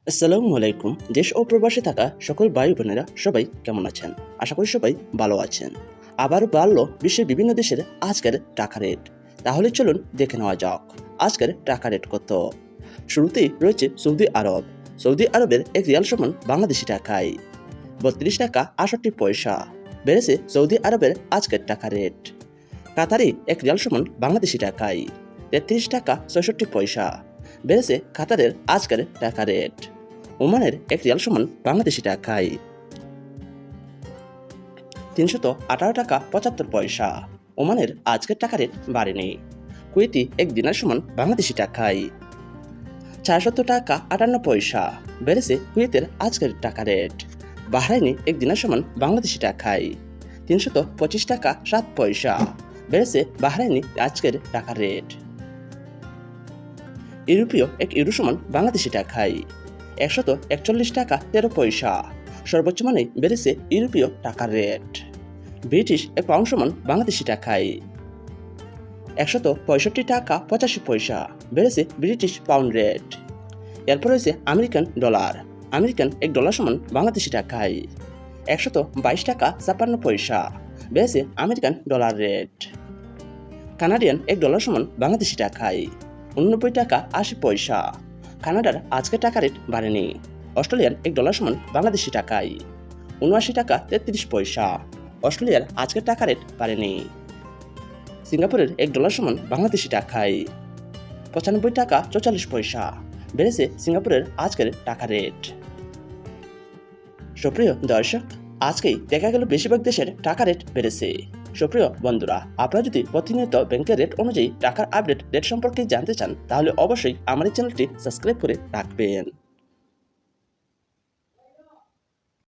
আসসালামু আলাইকুম। দেশ ও প্রবাসে থাকা সকল ভাই বোনেরা সবাই কেমন আছেন? আশা করি সবাই ভালো আছেন। আবার বাড়ল বিশ্বের বিভিন্ন দেশের আজকের টাকা রেট। তাহলে চলুন দেখে নেওয়া যাক আজকের টাকা রেট কত। শুরুতেই রয়েছে সৌদি আরব। সৌদি আরবের এক রিয়াল সমান বাংলাদেশি টাকায় 32 টাকা 68 পয়সা। বেড়েছে সৌদি আরবের আজকের টাকা রেট। কাতারি এক রিয়াল সমান বাংলাদেশি টাকায় 33 টাকা 66 পয়সা। বেড়েছে কাতারের আজকের টাকা রেট। ওমানের এক রিয়াল সমান বাংলাদেশি টাকায় 318 টাকা 75 পয়সা। ওমানের আজকের টাকা রেট বাড়েনি। কুয়েতি এক দিনার সমান বাংলাদেশি টাকায় 470 টাকা 58 পয়সা। বেড়েছে কুয়েতের আজকের টাকা রেট। বাহরাইনি এক দিনার সমান বাংলাদেশি টাকায় 325 টাকা 7 পয়সা। বেড়েছে বাহরাইনি আজকের টাকা রেট। ইউরোপীয় এক ইউরো সমান বাংলাদেশি টাকায় 141 টাকা 13 পয়সা। সর্বোচ্চ মানে বেড়েছে ইউরোপীয় টাকার রেট। ব্রিটিশ এক পাউন্ড সমান বাংলাদেশি টাকায় 165 টাকা 85 পয়সা। বেড়েছে ব্রিটিশ পাউন্ড রেট। এরপর রয়েছে আমেরিকান ডলার। আমেরিকান এক ডলার সমান বাংলাদেশি টাকায় 122 টাকা 56 পয়সা। বেড়েছে আমেরিকান ডলার রেট। কানাডিয়ান এক ডলার সমান বাংলাদেশি টাকায় 89 টাকা 80 পয়সা। কানাডার আজকের টাকা রেট বাড়েনি। অস্ট্রেলিয়ান এক ডলার সমান বাংলাদেশি টাকায় 79 টাকা 33 পয়সা। অস্ট্রেলিয়ার আজকের টাকা রেট বাড়েনি। সিঙ্গাপুরের এক ডলার সমান বাংলাদেশি টাকায় 95 টাকা 44 পয়সা। বেড়েছে সিঙ্গাপুরের আজকের টাকা রেট। সুপ্রিয় দর্শক, আজকেই দেখা গেল বেশিরভাগ দেশের টাকা রেট বেড়েছে। সুপ্রিয় বন্ধুরা, আপনারা যদি প্রতিনিয়ত ব্যাংকের রেট অনুযায়ী টাকার আপডেট রেট সম্পর্কে জানতে চান তাহলে অবশ্যই আমার এই চ্যানেলটি সাবস্ক্রাইব করে রাখবেন।